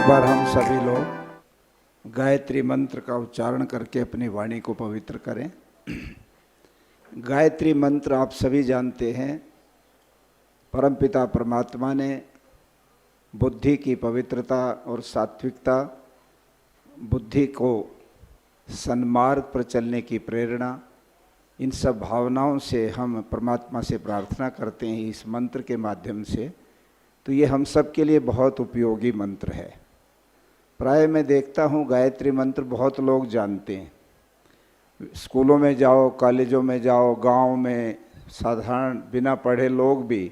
बार हम सभी लोग गायत्री मंत्र का उच्चारण करके अपनी वाणी को पवित्र करें। गायत्री मंत्र आप सभी जानते हैं, परमपिता परमात्मा ने बुद्धि की पवित्रता और सात्विकता, बुद्धि को सन्मार्ग पर चलने की प्रेरणा, इन सब भावनाओं से हम परमात्मा से प्रार्थना करते हैं इस मंत्र के माध्यम से। तो ये हम सब के लिए बहुत उपयोगी मंत्र है। प्राय मैं देखता हूँ गायत्री मंत्र बहुत लोग जानते हैं। स्कूलों में जाओ, कॉलेजों में जाओ, गांव में साधारण बिना पढ़े लोग भी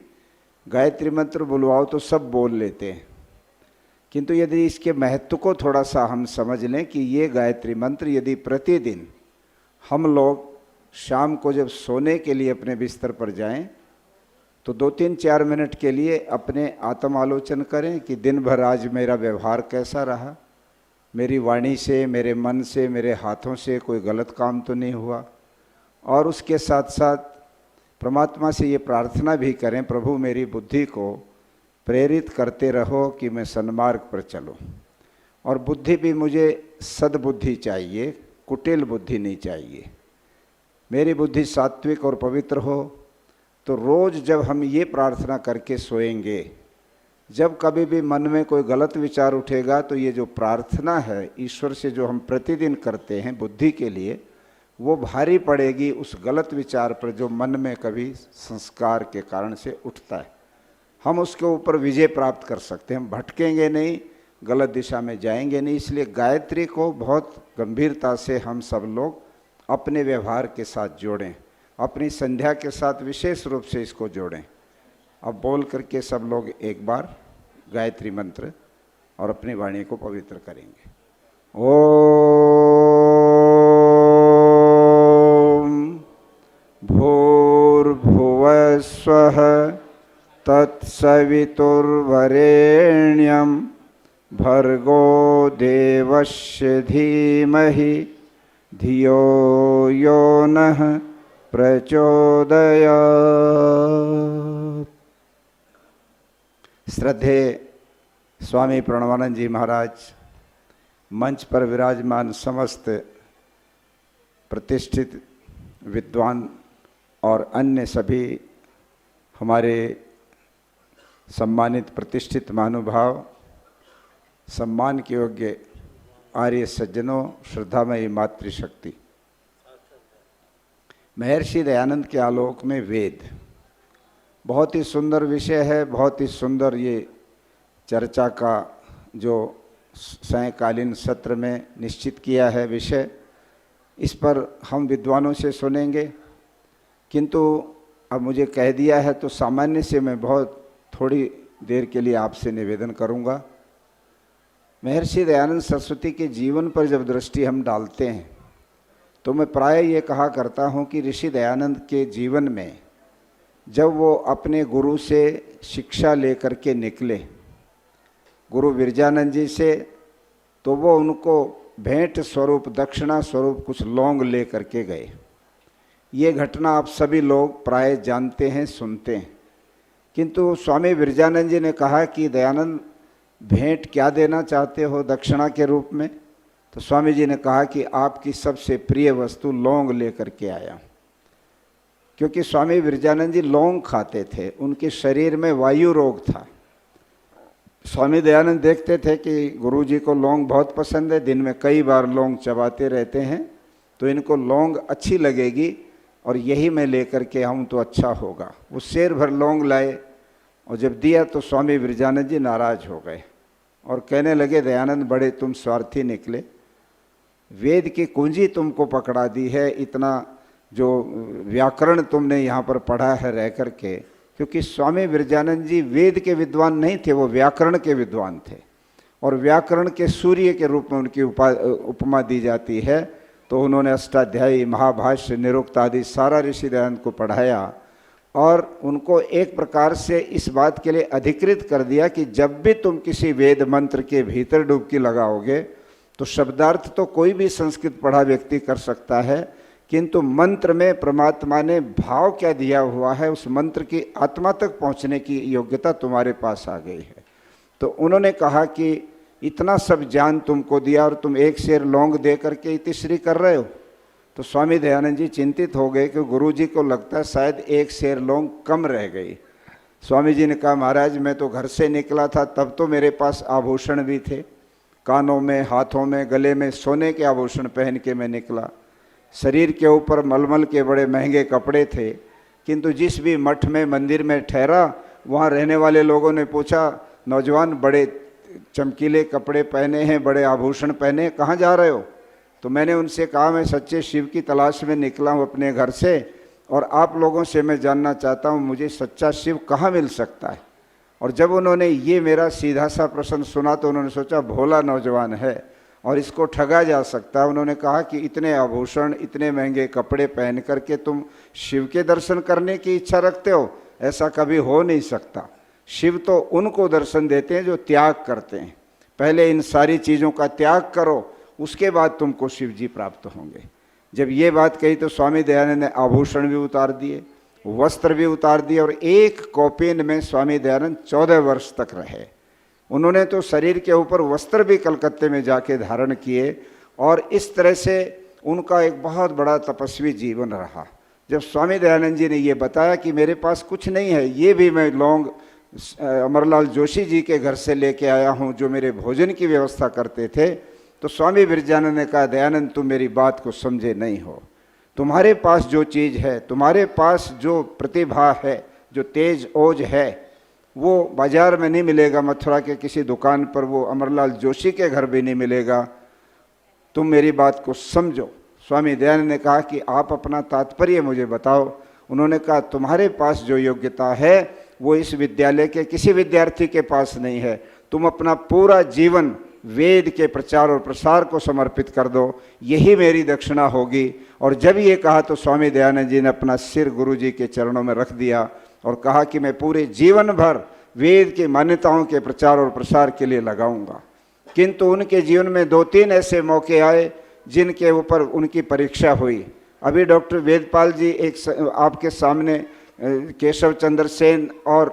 गायत्री मंत्र बुलवाओ तो सब बोल लेते हैं। किंतु यदि इसके महत्व को थोड़ा सा हम समझ लें कि ये गायत्री मंत्र यदि प्रतिदिन हम लोग शाम को जब सोने के लिए अपने बिस्तर पर जाएं तो 2-3-4 मिनट के लिए अपने आत्म आलोचन करें कि दिन भर आज मेरा व्यवहार कैसा रहा, मेरी वाणी से, मेरे मन से, मेरे हाथों से कोई गलत काम तो नहीं हुआ। और उसके साथ साथ परमात्मा से ये प्रार्थना भी करें, प्रभु मेरी बुद्धि को प्रेरित करते रहो कि मैं सन्मार्ग पर चलूं। और बुद्धि भी मुझे सद्बुद्धि चाहिए, कुटिल बुद्धि नहीं चाहिए। मेरी बुद्धि सात्विक और पवित्र हो। तो रोज़ जब हम ये प्रार्थना करके सोएंगे, जब कभी भी मन में कोई गलत विचार उठेगा तो ये जो प्रार्थना है ईश्वर से जो हम प्रतिदिन करते हैं बुद्धि के लिए, वो भारी पड़ेगी उस गलत विचार पर जो मन में कभी संस्कार के कारण से उठता है। हम उसके ऊपर विजय प्राप्त कर सकते हैं, हम भटकेंगे नहीं, गलत दिशा में जाएंगे नहीं। इसलिए गायत्री को बहुत गंभीरता से हम सब लोग अपने व्यवहार के साथ जोड़ें, अपनी संध्या के साथ विशेष रूप से इसको जोड़ें। अब बोल करके सब लोग एक बार गायत्री मंत्र और अपनी वाणी को पवित्र करेंगे। ओम भूर्भुवः स्वः तत्सवितुर्वरेण्यं भर्गो देवस्य धीमहि धियो यो नः प्रचोदयात्। श्रद्धेय स्वामी प्रणवानंद जी महाराज, मंच पर विराजमान समस्त प्रतिष्ठित विद्वान और अन्य सभी हमारे सम्मानित प्रतिष्ठित महानुभाव, सम्मान के योग्य आर्य सज्जनों, श्रद्धामयी मातृशक्ति, महर्षि दयानंद के आलोक में वेद बहुत ही सुंदर विषय है। बहुत ही सुंदर ये चर्चा का जो सायंकालीन सत्र में निश्चित किया है विषय, इस पर हम विद्वानों से सुनेंगे। किंतु अब मुझे कह दिया है तो सामान्य से मैं बहुत थोड़ी देर के लिए आपसे निवेदन करूंगा। महर्षि दयानंद सरस्वती के जीवन पर जब दृष्टि हम डालते हैं तो मैं प्राय ये कहा करता हूँ कि ऋषि दयानंद के जीवन में जब वो अपने गुरु से शिक्षा लेकर के निकले, गुरु विरजानंद जी से, तो वो उनको भेंट स्वरूप, दक्षिणा स्वरूप कुछ लौंग ले करके गए। ये घटना आप सभी लोग प्राय जानते हैं, सुनते हैं। किंतु स्वामी विरजानंद जी ने कहा कि दयानंद भेंट क्या देना चाहते हो दक्षिणा के रूप में? तो स्वामी जी ने कहा कि आपकी सबसे प्रिय वस्तु लौंग लेकर के आया। क्योंकि स्वामी विरजानंद जी लौंग खाते थे, उनके शरीर में वायु रोग था। स्वामी दयानंद देखते थे कि गुरुजी को लौंग बहुत पसंद है, दिन में कई बार लौंग चबाते रहते हैं, तो इनको लौंग अच्छी लगेगी और यही मैं लेकर के आऊँ तो अच्छा होगा। वो शेर भर लौंग लाए और जब दिया तो स्वामी विरजानंद जी नाराज हो गए और कहने लगे, दयानंद बड़े तुम स्वार्थी निकले, वेद की कुंजी तुमको पकड़ा दी है, इतना जो व्याकरण तुमने यहाँ पर पढ़ा है रह करके। क्योंकि स्वामी विरजानंद जी वेद के विद्वान नहीं थे, वो व्याकरण के विद्वान थे और व्याकरण के सूर्य के रूप में उनकी उपमा दी जाती है। तो उन्होंने अष्टाध्यायी, महाभाष्य, निरुक्त आदि सारा ऋषि दयानंद को पढ़ाया और उनको एक प्रकार से इस बात के लिए अधिकृत कर दिया कि जब भी तुम किसी वेद मंत्र के भीतर डुबकी लगाओगे तो शब्दार्थ तो कोई भी संस्कृत पढ़ा व्यक्ति कर सकता है, किंतु मंत्र में परमात्मा ने भाव क्या दिया हुआ है, उस मंत्र की आत्मा तक पहुंचने की योग्यता तुम्हारे पास आ गई है। तो उन्होंने कहा कि इतना सब ज्ञान तुमको दिया और तुम एक शेर लौंग दे करके तीसरी कर रहे हो। तो स्वामी दयानंद जी चिंतित हो गए कि गुरु जी को लगता है शायद एक शेर लौंग कम रह गई। स्वामी जी ने कहा, महाराज मैं तो घर से निकला था तब तो मेरे पास आभूषण भी थे, कानों में, हाथों में, गले में सोने के आभूषण पहन के मैं निकला। शरीर के ऊपर मलमल के बड़े महंगे कपड़े थे, किंतु जिस भी मठ में, मंदिर में ठहरा, वहाँ रहने वाले लोगों ने पूछा, नौजवान बड़े चमकीले कपड़े पहने हैं, बड़े आभूषण पहने हैं, कहाँ जा रहे हो? तो मैंने उनसे कहा, मैं सच्चे शिव की तलाश में निकला हूँ अपने घर से, और आप लोगों से मैं जानना चाहता हूँ मुझे सच्चा शिव कहाँ मिल सकता है। और जब उन्होंने ये मेरा सीधा सा प्रश्न सुना तो उन्होंने सोचा भोला नौजवान है और इसको ठगा जा सकता है। उन्होंने कहा कि इतने आभूषण, इतने महंगे कपड़े पहन करके तुम शिव के दर्शन करने की इच्छा रखते हो? ऐसा कभी हो नहीं सकता। शिव तो उनको दर्शन देते हैं जो त्याग करते हैं। पहले इन सारी चीज़ों का त्याग करो, उसके बाद तुमको शिव जी प्राप्त होंगे। जब ये बात कही तो स्वामी दयानंद ने आभूषण भी उतार दिए, वस्त्र भी उतार दिए, और एक कौपीन में स्वामी दयानंद 14 वर्ष तक रहे। उन्होंने तो शरीर के ऊपर वस्त्र भी कलकत्ते में जाके धारण किए, और इस तरह से उनका एक बहुत बड़ा तपस्वी जीवन रहा। जब स्वामी दयानंद जी ने ये बताया कि मेरे पास कुछ नहीं है, ये भी मैं लौंग अमरलाल जोशी जी के घर से लेके आया हूँ जो मेरे भोजन की व्यवस्था करते थे, तो स्वामी विरजानंद ने कहा, दयानंद तुम मेरी बात को समझे नहीं हो। तुम्हारे पास जो चीज़ है, तुम्हारे पास जो प्रतिभा है, जो तेज ओज है, वो बाजार में नहीं मिलेगा, मथुरा के किसी दुकान पर, वो अमरलाल जोशी के घर भी नहीं मिलेगा। तुम मेरी बात को समझो। स्वामी दयानंद ने कहा कि आप अपना तात्पर्य मुझे बताओ। उन्होंने कहा, तुम्हारे पास जो योग्यता है वो इस विद्यालय के किसी विद्यार्थी के पास नहीं है। तुम अपना पूरा जीवन वेद के प्रचार और प्रसार को समर्पित कर दो, यही मेरी दक्षिणा होगी। और जब ये कहा तो स्वामी दयानंद जी ने अपना सिर गुरु जी के चरणों में रख दिया और कहा कि मैं पूरे जीवन भर वेद की मान्यताओं के प्रचार और प्रसार के लिए लगाऊंगा। किंतु उनके जीवन में 2-3 ऐसे मौके आए जिनके ऊपर उनकी परीक्षा हुई। अभी डॉक्टर वेदपाल जी एक आपके सामने केशव चंद्र सेन और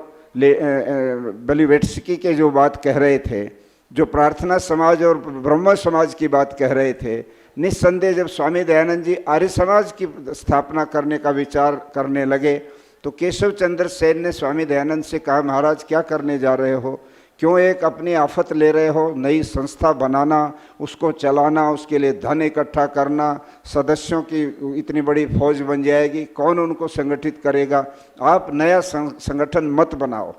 बलिवेट्स्की के जो बात कह रहे थे, जो प्रार्थना समाज और ब्रह्म समाज की बात कह रहे थे, निस्संदेह जब स्वामी दयानंद जी आर्य समाज की स्थापना करने का विचार करने लगे तो केशव चंद्र सेन ने स्वामी दयानंद से कहा, महाराज क्या करने जा रहे हो? क्यों एक अपनी आफत ले रहे हो? नई संस्था बनाना, उसको चलाना, उसके लिए धन इकट्ठा करना, सदस्यों की इतनी बड़ी फौज बन जाएगी, कौन उनको संगठित करेगा? आप नया संगठन मत बनाओ।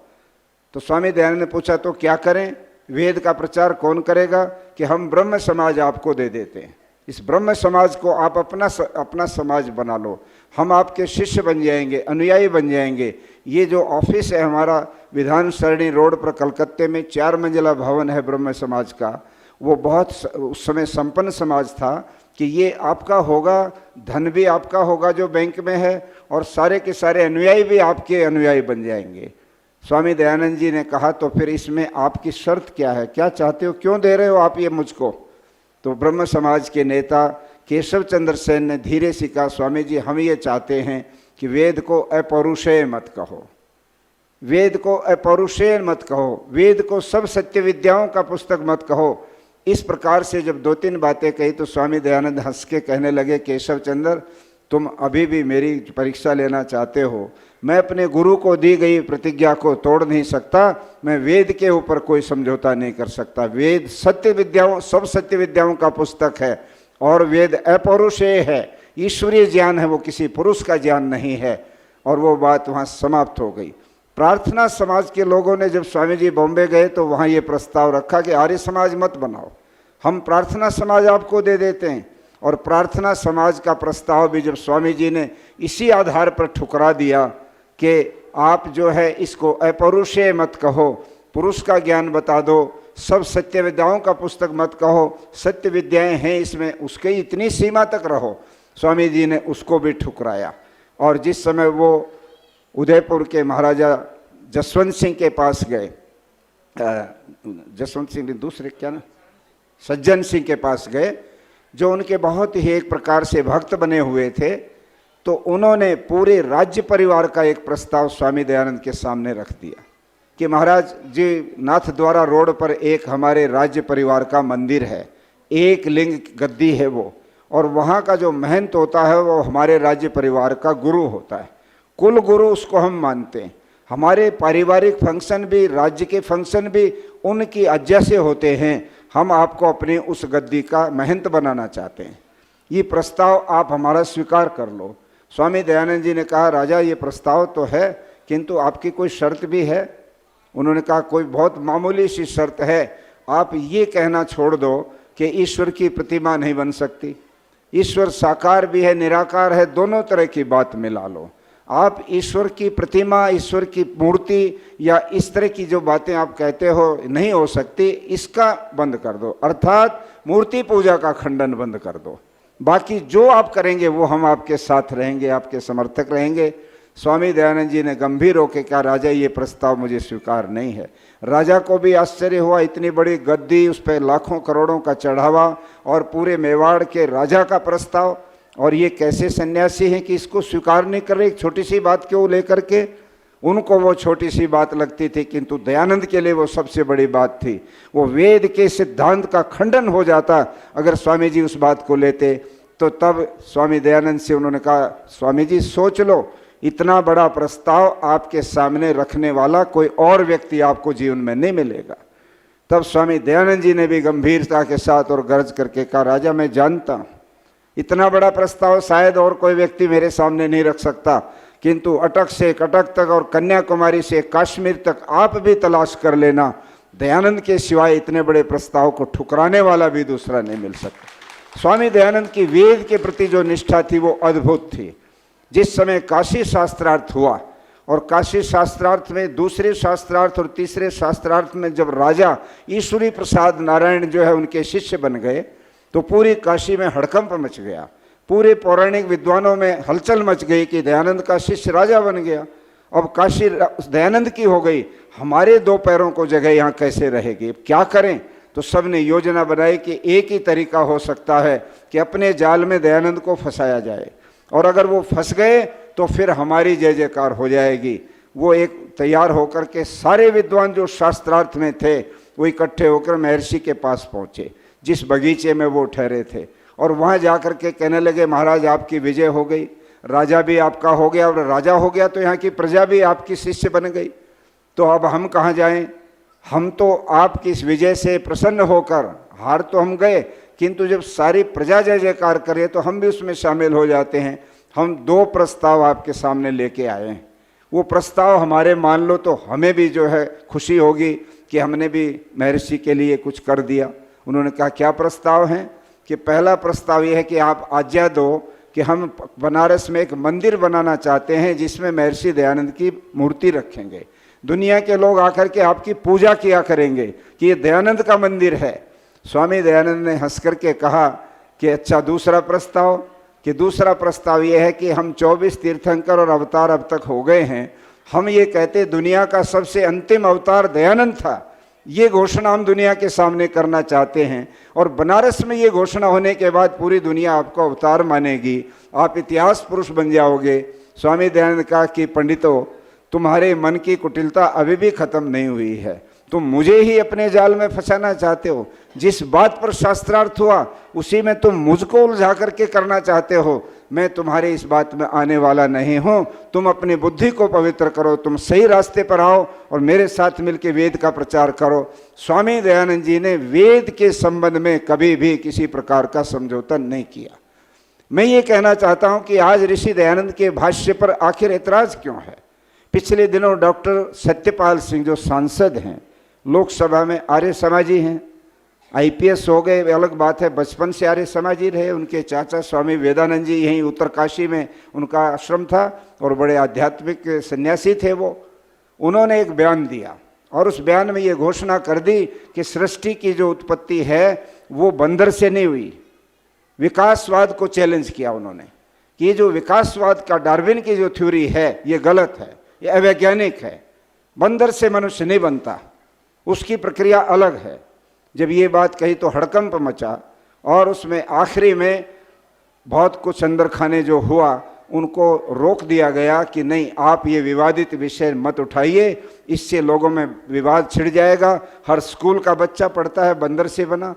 तो स्वामी दयानंद ने पूछा, तो क्या करें? वेद का प्रचार कौन करेगा? कि हम ब्रह्म समाज आपको दे देते हैं, इस ब्रह्म समाज को आप अपना समाज बना लो, हम आपके शिष्य बन जाएंगे, अनुयायी बन जाएंगे। ये जो ऑफिस है हमारा विधान सरणी रोड पर कलकत्ते में 4 मंजिला भवन है ब्रह्म समाज का, वो बहुत उस समय संपन्न समाज था कि ये आपका होगा, धन भी आपका होगा जो बैंक में है, और सारे के सारे अनुयायी भी आपके अनुयायी बन जाएंगे। स्वामी दयानंद जी ने कहा, तो फिर इसमें आपकी शर्त क्या है? क्या चाहते हो? क्यों दे रहे हो आप ये मुझको? तो ब्रह्म समाज के नेता केशव चंद्र सेन ने धीरे से कहा, स्वामी जी हम ये चाहते हैं कि वेद को अपौरुषेय मत कहो, वेद को अपौरुषेय मत कहो, वेद को सब सत्य विद्याओं का पुस्तक मत कहो। इस प्रकार से जब 2-3 बातें कही तो स्वामी दयानंद हंस के कहने लगे, केशव चंद्र तुम अभी भी मेरी परीक्षा लेना चाहते हो? मैं अपने गुरु को दी गई प्रतिज्ञा को तोड़ नहीं सकता, मैं वेद के ऊपर कोई समझौता नहीं कर सकता। वेद सत्य विद्याओं, सब सत्य विद्याओं का पुस्तक है, और वेद अपौरुषेय है, ईश्वरीय ज्ञान है, वो किसी पुरुष का ज्ञान नहीं है। और वो बात वहाँ समाप्त हो गई। प्रार्थना समाज के लोगों ने जब स्वामी जी बॉम्बे गए तो वहाँ ये प्रस्ताव रखा कि आर्य समाज मत बनाओ, हम प्रार्थना समाज आपको दे देते हैं। और प्रार्थना समाज का प्रस्ताव भी जब स्वामी जी ने इसी आधार पर ठुकरा दिया कि आप जो है इसको अपौरुषेय मत कहो, पुरुष का ज्ञान बता दो, सब सत्य विद्याओं का पुस्तक मत कहो, सत्य विद्याएं हैं इसमें, उसके इतनी सीमा तक रहो, स्वामी जी ने उसको भी ठुकराया। और जिस समय वो उदयपुर के महाराजा जसवंत सिंह के पास गए, जसवंत सिंह दूसरे क्या ना, सज्जन सिंह के पास गए, जो उनके बहुत ही एक प्रकार से भक्त बने हुए थे, तो उन्होंने पूरे राज्य परिवार का एक प्रस्ताव स्वामी दयानंद के सामने रख दिया कि महाराज जी नाथ द्वारा रोड पर एक हमारे राज्य परिवार का मंदिर है, एक लिंग गद्दी है वो, और वहाँ का जो महंत होता है वो हमारे राज्य परिवार का गुरु होता है, कुल गुरु उसको हम मानते हैं। हमारे पारिवारिक फंक्शन भी, राज्य के फंक्शन भी उनकी आज्ञा से होते हैं। हम आपको अपने उस गद्दी का महंत बनाना चाहते हैं, ये प्रस्ताव आप हमारा स्वीकार कर लो। स्वामी दयानंद जी ने कहा, राजा ये प्रस्ताव तो है, किंतु आपकी कोई शर्त भी है? उन्होंने कहा, कोई बहुत मामूली सी शर्त है, आप ये कहना छोड़ दो कि ईश्वर की प्रतिमा नहीं बन सकती। ईश्वर साकार भी है, निराकार है, दोनों तरह की बात मिला लो। आप ईश्वर की प्रतिमा, ईश्वर की मूर्ति या इस तरह की जो बातें आप कहते हो नहीं हो सकती, इसका बंद कर दो, अर्थात मूर्ति पूजा का खंडन बंद कर दो। बाकी जो आप करेंगे वो हम आपके साथ रहेंगे, आपके समर्थक रहेंगे। स्वामी दयानंद जी ने गंभीर होकर कहा, राजा ये प्रस्ताव मुझे स्वीकार नहीं है। राजा को भी आश्चर्य हुआ, इतनी बड़ी गद्दी, उस पर लाखों करोड़ों का चढ़ावा और पूरे मेवाड़ के राजा का प्रस्ताव, और ये कैसे सन्यासी हैं कि इसको स्वीकार नहीं कर रहे। एक छोटी सी बात क्यों लेकर के, उनको वो छोटी सी बात लगती थी, किंतु दयानंद के लिए वो सबसे बड़ी बात थी। वो वेद के सिद्धांत का खंडन हो जाता अगर स्वामी जी उस बात को लेते। तो तब स्वामी दयानंद से उन्होंने कहा, स्वामी जी सोच लो, इतना बड़ा प्रस्ताव आपके सामने रखने वाला कोई और व्यक्ति आपको जीवन में नहीं मिलेगा। तब स्वामी दयानंद जी ने भी गंभीरता के साथ और गर्ज करके कहा, राजा मैं जानता हूँ इतना बड़ा प्रस्ताव शायद और कोई व्यक्ति मेरे सामने नहीं रख सकता, किंतु अटक से कटक तक और कन्याकुमारी से कश्मीर तक आप भी तलाश कर लेना, दयानंद के सिवाय इतने बड़े प्रस्ताव को ठुकराने वाला भी दूसरा नहीं मिल सकता। स्वामी दयानंद की वेद के प्रति जो निष्ठा थी वो अद्भुत थी। जिस समय काशी शास्त्रार्थ हुआ, और काशी शास्त्रार्थ में दूसरे शास्त्रार्थ और तीसरे शास्त्रार्थ में जब राजा ईश्वरी प्रसाद नारायण जो है उनके शिष्य बन गए, तो पूरी काशी में हड़कंप मच गया। पूरे पौराणिक विद्वानों में हलचल मच गई कि दयानंद का शिष्य राजा बन गया। अब काशी दयानंद की हो गई, हमारे दो पैरों को जगह यहाँ कैसे रहेगी, क्या करें? तो सब ने योजना बनाई कि एक ही तरीका हो सकता है कि अपने जाल में दयानंद को फंसाया जाए, और अगर वो फंस गए तो फिर हमारी जय जयकार हो जाएगी। वो एक तैयार होकर के सारे विद्वान जो शास्त्रार्थ में थे वो इकट्ठे होकर महर्षि के पास पहुँचे, जिस बगीचे में वो ठहरे थे, और वहाँ जाकर के कहने लगे, महाराज आपकी विजय हो गई, राजा भी आपका हो गया, और राजा हो गया तो यहाँ की प्रजा भी आपकी शिष्य बन गई, तो अब हम कहाँ जाएं? हम तो आपकी इस विजय से प्रसन्न होकर, हार तो हम गए, किंतु जब सारी प्रजा जय जयकार करे तो हम भी उसमें शामिल हो जाते हैं। हम दो प्रस्ताव आपके सामने लेके आए हैं, वो प्रस्ताव हमारे मान लो तो हमें भी जो है खुशी होगी कि हमने भी महर्षि के लिए कुछ कर दिया। उन्होंने कहा, क्या प्रस्ताव हैं? कि पहला प्रस्ताव ये है कि आप आज्ञा दो कि हम बनारस में एक मंदिर बनाना चाहते हैं जिसमें महर्षि दयानंद की मूर्ति रखेंगे, दुनिया के लोग आकर के आपकी पूजा किया करेंगे कि ये दयानंद का मंदिर है। स्वामी दयानंद ने हंस करके कहा कि अच्छा दूसरा प्रस्ताव, कि दूसरा प्रस्ताव ये है कि हम 24 तीर्थंकर और अवतार अब तक हो गए हैं, हम ये कहते दुनिया का सबसे अंतिम अवतार दयानंद था, ये घोषणा हम दुनिया के सामने करना चाहते हैं, और बनारस में ये घोषणा होने के बाद पूरी दुनिया आपको अवतार मानेगी, आप इतिहास पुरुष बन जाओगे। स्वामी दयानंद कहा कि पंडितों, तुम्हारे मन की कुटिलता अभी भी खत्म नहीं हुई है, तुम मुझे ही अपने जाल में फंसाना चाहते हो। जिस बात पर शास्त्रार्थ हुआ उसी में तुम मुझको उलझा करके करना चाहते हो। मैं तुम्हारी इस बात में आने वाला नहीं हूँ, तुम अपनी बुद्धि को पवित्र करो, तुम सही रास्ते पर आओ और मेरे साथ मिलकर वेद का प्रचार करो। स्वामी दयानंद जी ने वेद के संबंध में कभी भी किसी प्रकार का समझौता नहीं किया। मैं ये कहना चाहता हूँ कि आज ऋषि दयानंद के भाष्य पर आखिर ऐतराज क्यों है? पिछले दिनों डॉक्टर सत्यपाल सिंह जो सांसद हैं, लोकसभा में आर्य समाजी हैं, IPS हो गए अलग बात है, बचपन से आर्य समाजी रहे। उनके चाचा स्वामी वेदानंद जी यहीं उत्तरकाशी में उनका आश्रम था और बड़े आध्यात्मिक सन्यासी थे वो। उन्होंने एक बयान दिया और उस बयान में ये घोषणा कर दी कि सृष्टि की जो उत्पत्ति है वो बंदर से नहीं हुई। विकासवाद को चैलेंज किया उन्होंने कि ये जो विकासवाद का डार्विन की जो थ्योरी है ये गलत है, ये अवैज्ञानिक है, बंदर से मनुष्य नहीं बनता, उसकी प्रक्रिया अलग है। जब ये बात कही तो हड़कंप मचा और उसमें आखिरी में बहुत कुछ अंदर खाने जो हुआ उनको रोक दिया गया कि नहीं, आप ये विवादित विषय मत उठाइए, इससे लोगों में विवाद छिड़ जाएगा। हर स्कूल का बच्चा पढ़ता है बंदर से बना,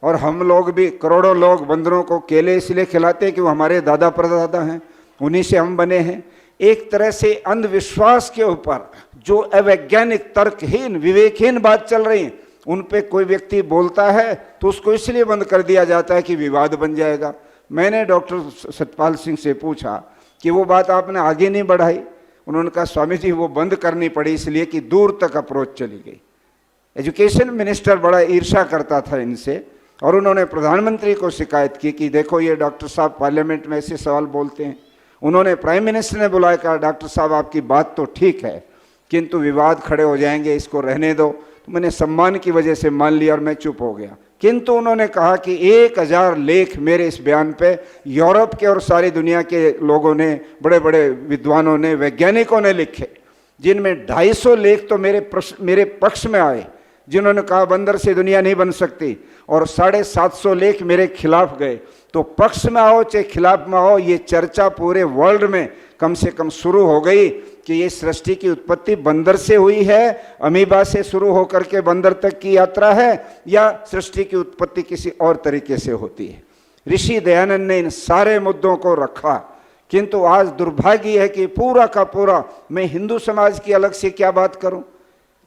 और हम लोग भी, करोड़ों लोग बंदरों को केले इसलिए खिलाते हैं कि वो हमारे दादा परदादा हैं, उन्हीं से हम बने हैं। एक तरह से अंधविश्वास के ऊपर जो अवैज्ञानिक, तर्कहीन, विवेकहीन बात चल रही है, उन पे कोई व्यक्ति बोलता है तो उसको इसलिए बंद कर दिया जाता है कि विवाद बन जाएगा। मैंने डॉक्टर सतपाल सिंह से पूछा कि वो बात आपने आगे नहीं बढ़ाई। उन्होंने कहा स्वामी जी वो बंद करनी पड़ी इसलिए कि दूर तक अप्रोच चली गई। एजुकेशन मिनिस्टर बड़ा ईर्ष्या करता था इनसे, और उन्होंने प्रधानमंत्री को शिकायत की कि देखो ये डॉक्टर साहब पार्लियामेंट में ऐसे सवाल बोलते हैं। उन्होंने प्राइम मिनिस्टर ने बुलाया, कहा डॉक्टर साहब आपकी बात तो ठीक है किंतु विवाद खड़े हो जाएंगे, इसको रहने दो। तो मैंने सम्मान की वजह से मान लिया और मैं चुप हो गया। किंतु उन्होंने कहा कि 1000 लेख मेरे इस बयान पे यूरोप के और सारी दुनिया के लोगों ने, बड़े बड़े विद्वानों ने, वैज्ञानिकों ने लिखे, जिनमें 250 लेख तो मेरे पक्ष में आए, जिन्होंने कहा बंदर से दुनिया नहीं बन सकती, और 750 लेख मेरे खिलाफ गए। तो पक्ष में आओ चाहे खिलाफ में आओ, ये चर्चा पूरे वर्ल्ड में कम से कम शुरू हो गई कि ये सृष्टि की उत्पत्ति बंदर से हुई है, अमीबा से शुरू होकर के बंदर तक की यात्रा है, या सृष्टि की उत्पत्ति किसी और तरीके से होती है। ऋषि दयानंद ने इन सारे मुद्दों को रखा, किंतु आज दुर्भाग्य है कि पूरा का पूरा, मैं हिंदू समाज की अलग से क्या बात करूं,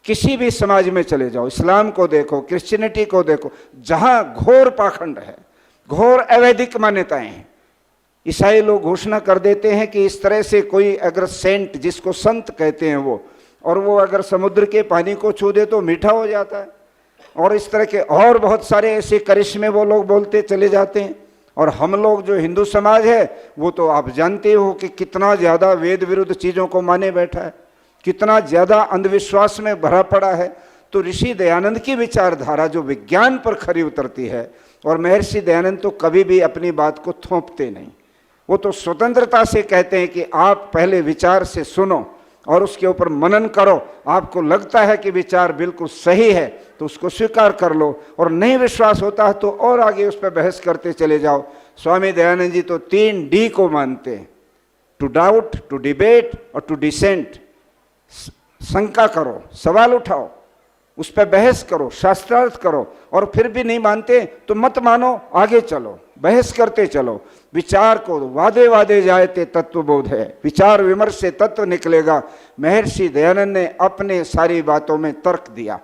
किसी भी समाज में चले जाओ, इस्लाम को देखो, क्रिश्चियनिटी को देखो, जहां घोर पाखंड है, घोर अवैधिक मान्यताएं हैं। ईसाई लोग घोषणा कर देते हैं कि इस तरह से कोई अगर सेंट, जिसको संत कहते हैं वो, और वो अगर समुद्र के पानी को छू दे तो मीठा हो जाता है, और इस तरह के और बहुत सारे ऐसे करिश्मे वो लोग बोलते चले जाते हैं। और हम लोग जो हिंदू समाज है वो तो आप जानते हो कि कितना ज़्यादा वेद विरुद्ध चीज़ों को माने बैठा है, कितना ज़्यादा अंधविश्वास में भरा पड़ा है। तो ऋषि दयानंद की विचारधारा जो विज्ञान पर खरी उतरती है, और महर्षि दयानंद तो कभी भी अपनी बात को थोपते नहीं, वो तो स्वतंत्रता से कहते हैं कि आप पहले विचार से सुनो और उसके ऊपर मनन करो, आपको लगता है कि विचार बिल्कुल सही है तो उसको स्वीकार कर लो, और नहीं विश्वास होता है तो और आगे उस पर बहस करते चले जाओ। स्वामी दयानंद जी तो 3D को मानते हैं, टू डाउट, टू डिबेट और टू डिसेंट। शंका करो, सवाल उठाओ, उस पर बहस करो, शास्त्रार्थ करो, और फिर भी नहीं मानते तो मत मानो, आगे चलो, बहस करते चलो। विचार को वादे वादे जायते तत्वबोध है, विचार विमर्श से तत्व निकलेगा। महर्षि दयानंद ने अपने सारी बातों में तर्क दिया,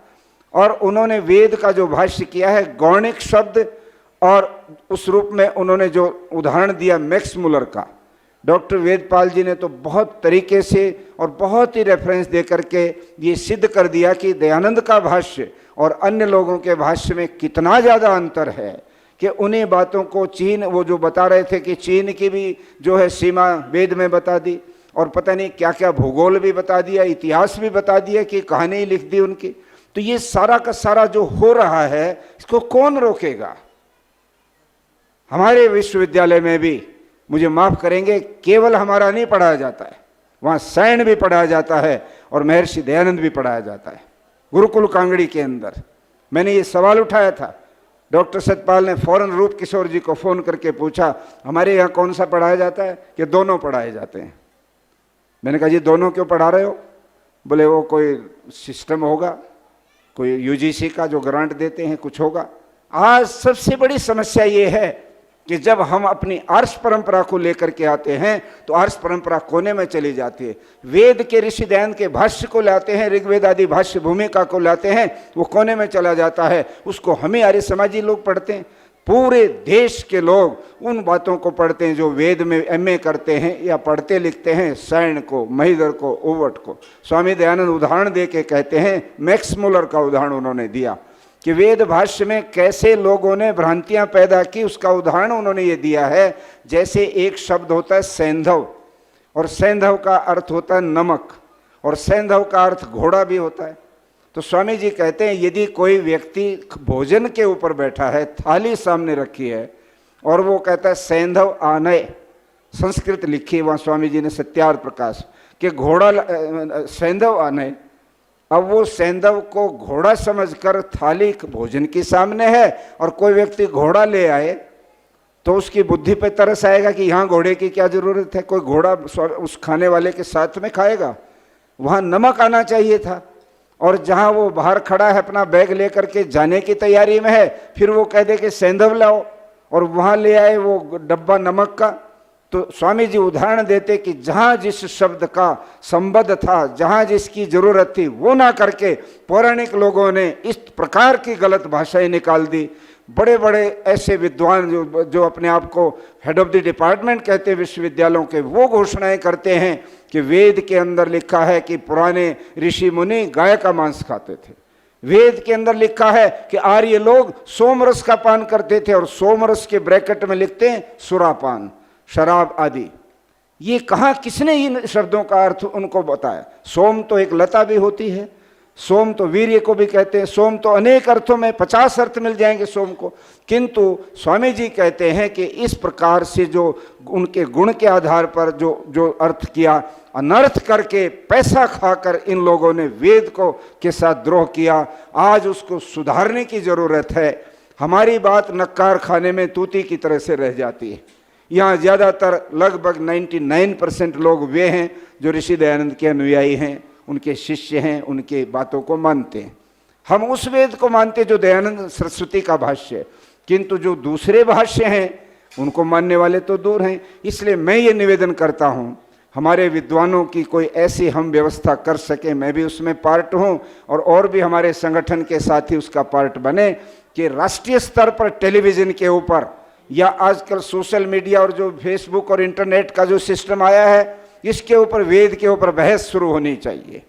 और उन्होंने वेद का जो भाष्य किया है गौणिक शब्द, और उस रूप में उन्होंने जो उदाहरण दिया मैक्स मुलर का, डॉक्टर वेदपाल जी ने तो बहुत तरीके से और बहुत ही रेफरेंस दे करके ये सिद्ध कर दिया कि दयानंद का भाष्य और अन्य लोगों के भाष्य में कितना ज़्यादा अंतर है, कि उन्हीं बातों को चीन, वो जो बता रहे थे कि चीन की भी जो है सीमा वेद में बता दी, और पता नहीं क्या क्या भूगोल भी बता दिया, इतिहास भी बता दिया, कि कहानी लिख दी उनकी। तो ये सारा का सारा जो हो रहा है इसको कौन रोकेगा। हमारे विश्वविद्यालय में भी, मुझे माफ करेंगे, केवल हमारा नहीं पढ़ाया जाता है, वहाँ सैन भी पढ़ाया जाता है और महर्षि दयानंद भी पढ़ाया जाता है। गुरुकुल कांगड़ी के अंदर मैंने ये सवाल उठाया था, डॉक्टर सतपाल ने फौरन रूप किशोर जी को फ़ोन करके पूछा हमारे यहाँ कौन सा पढ़ाया जाता है, कि दोनों पढ़ाए जाते हैं। मैंने कहा जी दोनों क्यों पढ़ा रहे हो? बोले वो कोई सिस्टम होगा, कोई UGC का जो ग्रांट देते हैं, कुछ होगा। आज सबसे बड़ी समस्या ये है कि जब हम अपनी आर्ष परंपरा को लेकर के आते हैं तो आर्ष परंपरा कोने में चली जाती है। वेद के ऋषि दयानंद के भाष्य को लाते हैं, ऋग्वेद आदि भाष्य भूमिका को लाते हैं, वो कोने में चला जाता है। उसको हमें आर्य समाजी लोग पढ़ते हैं, पूरे देश के लोग उन बातों को पढ़ते हैं जो वेद में MA करते हैं या पढ़ते लिखते हैं, सैन को, महिदर को, ओवट को। स्वामी दयानंद उदाहरण दे के कहते हैं, मैक्स मुलर का उदाहरण उन्होंने दिया कि वेद भाष्य में कैसे लोगों ने भ्रांतियां पैदा की, उसका उदाहरण उन्होंने ये दिया है। जैसे एक शब्द होता है सैंधव, और सैंधव का अर्थ होता है नमक, और सैंधव का अर्थ घोड़ा भी होता है। तो स्वामी जी कहते हैं यदि कोई व्यक्ति भोजन के ऊपर बैठा है, थाली सामने रखी है, और वो कहता है सैंधव आनय, संस्कृत लिखी है वहाँ स्वामी जी ने सत्यार्थ प्रकाश, कि घोड़ा सैंधव आनय। अब वो सैंधव को घोड़ा समझकर थाली भोजन के सामने है, और कोई व्यक्ति घोड़ा ले आए तो उसकी बुद्धि पे तरस आएगा कि यहाँ घोड़े की क्या ज़रूरत है, कोई घोड़ा उस खाने वाले के साथ में खाएगा। वहाँ नमक आना चाहिए था। और जहाँ वो बाहर खड़ा है अपना बैग लेकर के जाने की तैयारी में है, फिर वो कह दे कि सेंधव लाओ, और वहाँ ले आए वो डब्बा नमक का। तो स्वामी जी उदाहरण देते कि जहाँ जिस शब्द का संबद्ध था, जहाँ जिसकी जरूरत थी, वो ना करके पौराणिक लोगों ने इस प्रकार की गलत भाषाएं निकाल दी। बड़े बड़े ऐसे विद्वान जो अपने आप को हेड ऑफ द डिपार्टमेंट कहते हैं विश्वविद्यालयों के, वो घोषणाएं करते हैं कि वेद के अंदर लिखा है कि पुराने ऋषि मुनि गाय का मांस खाते थे। वेद के अंदर लिखा है कि आर्य लोग सोमरस का पान करते थे, और सोमरस के ब्रैकेट में लिखते हैं सुरापान, शराब आदि। ये कहाँ, किसने इन शब्दों का अर्थ उनको बताया? सोम तो एक लता भी होती है, सोम तो वीर्य को भी कहते हैं, सोम तो अनेक अर्थों में 50 अर्थ मिल जाएंगे सोम को। किंतु स्वामी जी कहते हैं कि इस प्रकार से जो उनके गुण के आधार पर जो अर्थ किया, अनर्थ करके पैसा खाकर इन लोगों ने वेद को के साथ द्रोह किया। आज उसको सुधारने की जरूरत है। हमारी बात नक्कार खाने में तूती की तरह से रह जाती है। यहाँ ज़्यादातर लगभग 99% लोग वे हैं जो ऋषि दयानंद के अनुयायी हैं, उनके शिष्य हैं, उनके बातों को मानते हैं। हम उस वेद को मानते जो दयानंद सरस्वती का भाष्य है, किंतु जो दूसरे भाष्य हैं उनको मानने वाले तो दूर हैं। इसलिए मैं ये निवेदन करता हूँ, हमारे विद्वानों की कोई ऐसी हम व्यवस्था कर सके, मैं भी उसमें पार्ट हूँ और भी हमारे संगठन के साथी उसका पार्ट बने, कि राष्ट्रीय स्तर पर टेलीविज़न के ऊपर या आजकल सोशल मीडिया और जो फेसबुक और इंटरनेट का जो सिस्टम आया है, इसके ऊपर वेद के ऊपर बहस शुरू होनी चाहिए।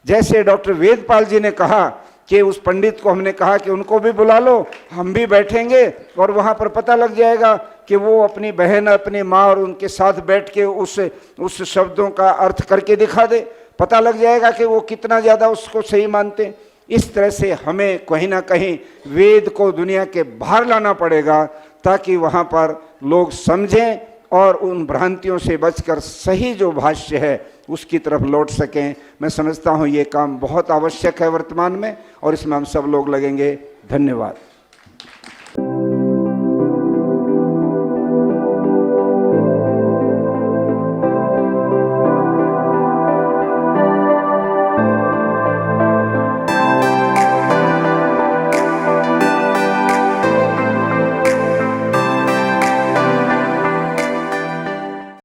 जैसे डॉक्टर वेदपाल जी ने कहा कि उस पंडित को हमने कहा कि उनको भी बुला लो, हम भी बैठेंगे और वहाँ पर पता लग जाएगा कि वो अपनी बहन, अपनी माँ और उनके साथ बैठ के उस शब्दों का अर्थ करके दिखा दे, पता लग जाएगा कि वो कितना ज़्यादा उसको सही मानते हैं। इस तरह से हमें कहीं ना कहीं वेद को दुनिया के बाहर लाना पड़ेगा, ताकि वहाँ पर लोग समझें और उन भ्रांतियों से बचकर सही जो भाष्य है उसकी तरफ लौट सकें। मैं समझता हूँ ये काम बहुत आवश्यक है वर्तमान में, और इसमें हम सब लोग लगेंगे। धन्यवाद।